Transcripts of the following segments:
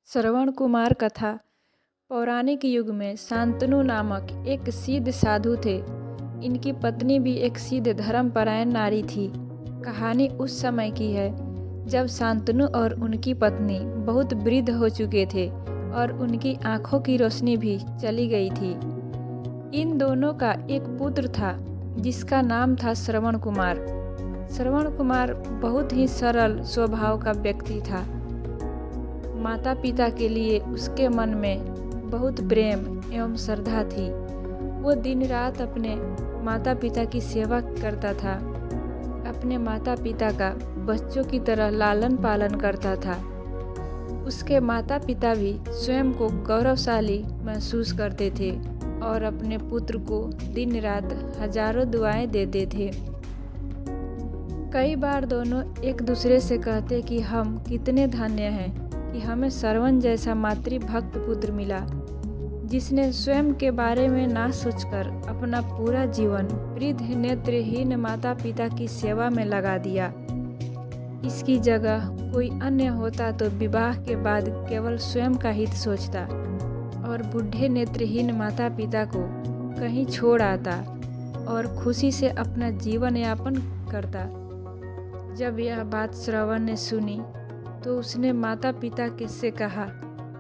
श्रवण कुमार कथा। पौराणिक युग में शांतनु नामक एक सिद्ध साधु थे। इनकी पत्नी भी एक सिद्ध धर्मपरायण नारी थी। कहानी उस समय की है जब शांतनु और उनकी पत्नी बहुत वृद्ध हो चुके थे और उनकी आंखों की रोशनी भी चली गई थी। इन दोनों का एक पुत्र था जिसका नाम था श्रवण कुमार। श्रवण कुमार बहुत ही सरल स्वभाव का व्यक्ति था। माता पिता के लिए उसके मन में बहुत प्रेम एवं श्रद्धा थी। वो दिन रात अपने माता पिता की सेवा करता था। अपने माता पिता का बच्चों की तरह लालन पालन करता था। उसके माता पिता भी स्वयं को गौरवशाली महसूस करते थे और अपने पुत्र को दिन रात हजारों दुआएं देते थे। कई बार दोनों एक दूसरे से कहते कि हम कितने धन्य हैं कि हमें श्रवण जैसा मातृभक्त पुत्र मिला, जिसने स्वयं के बारे में ना सोचकर अपना पूरा जीवन वृद्ध नेत्रहीन माता पिता की सेवा में लगा दिया। इसकी जगह कोई अन्य होता तो विवाह के बाद केवल स्वयं का हित सोचता और बूढ़े नेत्रहीन माता पिता को कहीं छोड़ आता और खुशी से अपना जीवन यापन करता। जब यह बात श्रवण ने सुनी तो उसने माता पिता से कहा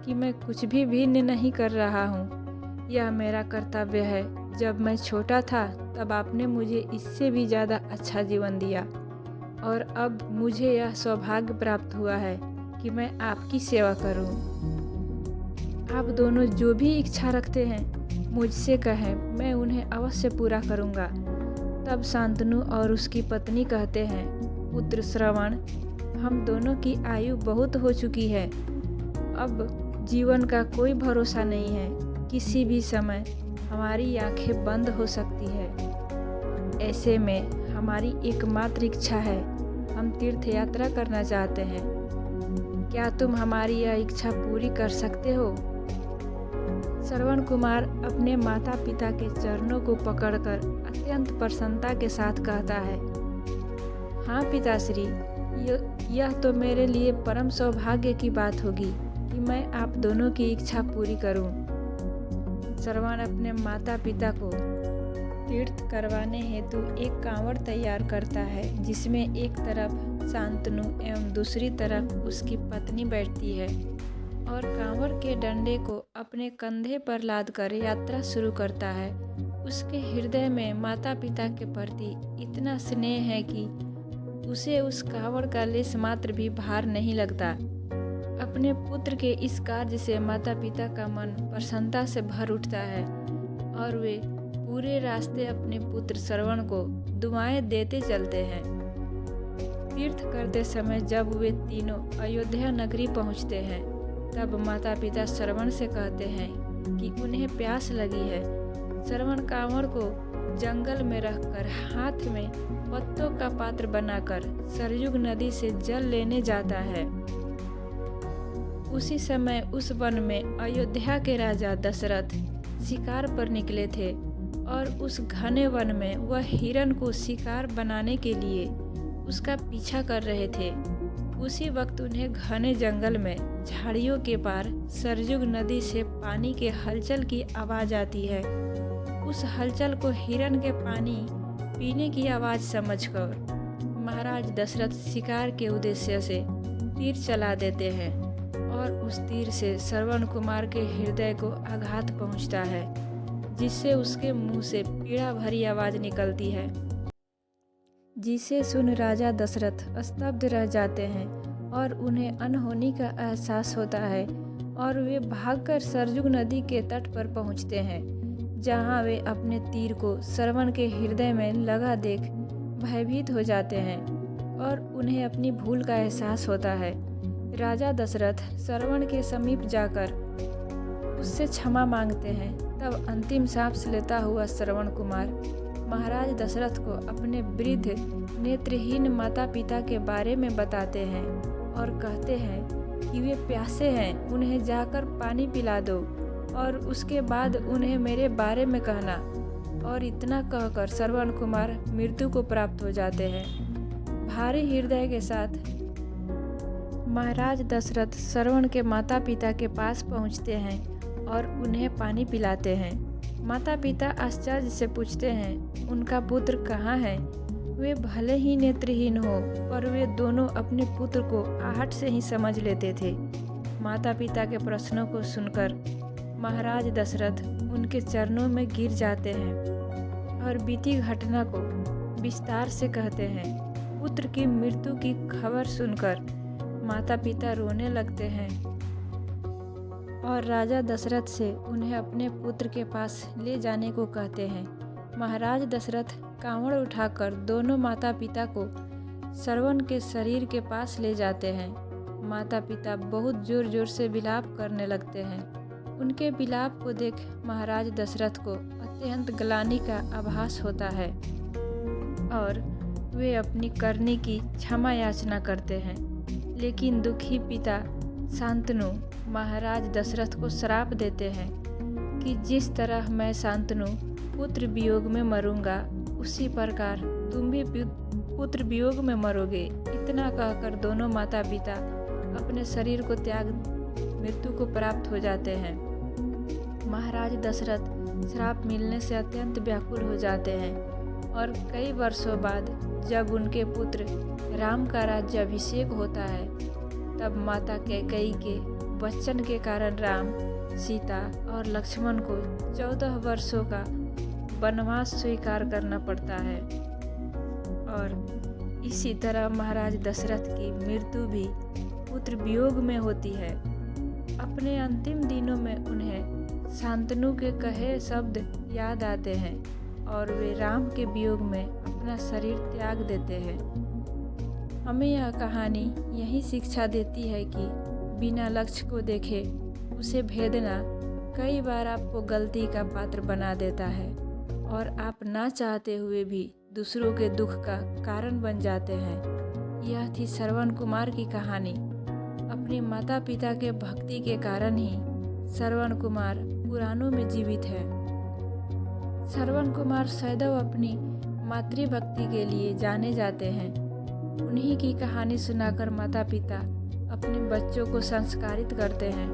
कि मैं कुछ भी भिन्न नहीं कर रहा हूँ। यह मेरा कर्तव्य है। जब मैं छोटा था तब आपने मुझे इससे भी ज़्यादा अच्छा जीवन दिया और अब मुझे यह सौभाग्य प्राप्त हुआ है कि मैं आपकी सेवा करूं। आप दोनों जो भी इच्छा रखते हैं मुझसे कहें, मैं उन्हें अवश्य पूरा करूंगा। तब शांतनु और उसकी पत्नी कहते हैं, पुत्र श्रवण, हम दोनों की आयु बहुत हो चुकी है। अब जीवन का कोई भरोसा नहीं है। किसी भी समय हमारी आंखें बंद हो सकती है। ऐसे में हमारी एकमात्र इच्छा है, हम तीर्थ यात्रा करना चाहते हैं। क्या तुम हमारी यह इच्छा पूरी कर सकते हो? श्रवण कुमार अपने माता पिता के चरणों को पकड़कर अत्यंत प्रसन्नता के साथ कहता है, हाँ पिताश्री, यह तो मेरे लिए परम सौभाग्य की बात होगी कि मैं आप दोनों की इच्छा पूरी करूं। श्रवण अपने माता पिता को तीर्थ करवाने हेतु एक कांवड़ तैयार करता है, जिसमें एक तरफ शांतनु एवं दूसरी तरफ उसकी पत्नी बैठती है और कांवड़ के डंडे को अपने कंधे पर लादकर यात्रा शुरू करता है। उसके हृदय में माता पिता के प्रति इतना स्नेह है कि उसे उस कांवड़ का लेश मात्र भी भार नहीं लगता। अपने पुत्र के इस कार्य से माता पिता का मन प्रसन्नता से भर उठता है और वे पूरे रास्ते अपने पुत्र श्रवण को दुआएं देते चलते हैं। तीर्थ करते समय जब वे तीनों अयोध्या नगरी पहुंचते हैं तब माता पिता श्रवण से कहते हैं कि उन्हें प्यास लगी है। श्रवण कांवड़ को जंगल में रखकर हाथ में पत्तों का पात्र बनाकर सरयुग नदी से जल लेने जाता है। उसी समय उस वन में अयोध्या के राजा दशरथ शिकार पर निकले थे और उस घने वन में वह हिरण को शिकार बनाने के लिए उसका पीछा कर रहे थे। उसी वक्त उन्हें घने जंगल में झाड़ियों के पार सरयुग नदी से पानी के हलचल की आवाज़ आती है। उस हलचल को हिरण के पानी पीने की आवाज़ समझकर महाराज दशरथ शिकार के उद्देश्य से तीर चला देते हैं और उस तीर से श्रवण कुमार के हृदय को आघात पहुंचता है, जिससे उसके मुंह से पीड़ा भरी आवाज़ निकलती है, जिसे सुन राजा दशरथ स्तब्ध रह जाते हैं और उन्हें अनहोनी का एहसास होता है और वे भागकर सरयुग नदी के तट पर पहुंचते हैं, जहां वे अपने तीर को श्रवण के हृदय में लगा देख भयभीत हो जाते हैं और उन्हें अपनी भूल का एहसास होता है। राजा दशरथ श्रवण के समीप जाकर उससे क्षमा मांगते हैं। तब अंतिम सांस लेता हुआ श्रवण कुमार महाराज दशरथ को अपने वृद्ध नेत्रहीन माता पिता के बारे में बताते हैं और कहते हैं कि वे प्यासे हैं, उन्हें जाकर पानी पिला दो और उसके बाद उन्हें मेरे बारे में कहना। और इतना कहकर श्रवण कुमार मृत्यु को प्राप्त हो जाते हैं। भारी हृदय के साथ महाराज दशरथ श्रवण के माता पिता के पास पहुंचते हैं और उन्हें पानी पिलाते हैं। माता पिता आश्चर्य से पूछते हैं उनका पुत्र कहाँ है। वे भले ही नेत्रहीन हो पर वे दोनों अपने पुत्र को आहट से ही समझ लेते थे। माता पिता के प्रश्नों को सुनकर महाराज दशरथ उनके चरणों में गिर जाते हैं और बीती घटना को विस्तार से कहते हैं। पुत्र की मृत्यु की खबर सुनकर माता पिता रोने लगते हैं और राजा दशरथ से उन्हें अपने पुत्र के पास ले जाने को कहते हैं। महाराज दशरथ कांवड़ उठाकर दोनों माता पिता को श्रवण के शरीर के पास ले जाते हैं। माता पिता बहुत जोर जोर से विलाप करने लगते हैं। उनके विलाप को देख महाराज दशरथ को अत्यंत ग्लानि का आभास होता है और वे अपनी करनी की क्षमा याचना करते हैं। लेकिन दुखी पिता शांतनु महाराज दशरथ को श्राप देते हैं कि जिस तरह मैं शांतनु पुत्र वियोग में मरूंगा उसी प्रकार तुम भी पुत्र वियोग में मरोगे। इतना कहकर दोनों माता पिता अपने शरीर को त्याग मृत्यु को प्राप्त हो जाते हैं। महाराज दशरथ श्राप मिलने से अत्यंत व्याकुल हो जाते हैं और कई वर्षों बाद जब उनके पुत्र राम का राज्याभिषेक होता है तब माता कैकेयी के वचन के कारण राम, सीता और लक्ष्मण को 14 वर्षों का वनवास स्वीकार करना पड़ता है। और इसी तरह महाराज दशरथ की मृत्यु भी पुत्र वियोग में होती है। अपने अंतिम दिनों में उन्हें शांतनु के कहे शब्द याद आते हैं और वे राम के वियोग में अपना शरीर त्याग देते हैं। हमें यह कहानी यही शिक्षा देती है कि बिना लक्ष्य को देखे उसे भेदना कई बार आपको गलती का पात्र बना देता है और आप ना चाहते हुए भी दूसरों के दुख का कारण बन जाते हैं। यह थी श्रवण कुमार की कहानी। अपने माता पिता के भक्ति के कारण ही श्रवण कुमार पुराणों में जीवित है। श्रवण कुमार सदैव अपनी मातृभक्ति के लिए जाने जाते हैं। उन्हीं की कहानी सुनाकर माता पिता अपने बच्चों को संस्कारित करते हैं।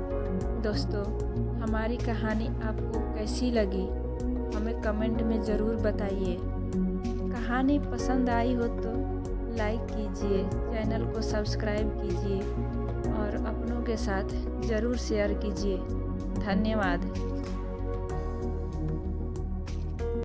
दोस्तों, हमारी कहानी आपको कैसी लगी हमें कमेंट में ज़रूर बताइए। कहानी पसंद आई हो तो लाइक कीजिए, चैनल को सब्सक्राइब कीजिए और अपनों के साथ ज़रूर शेयर कीजिए। धन्यवाद।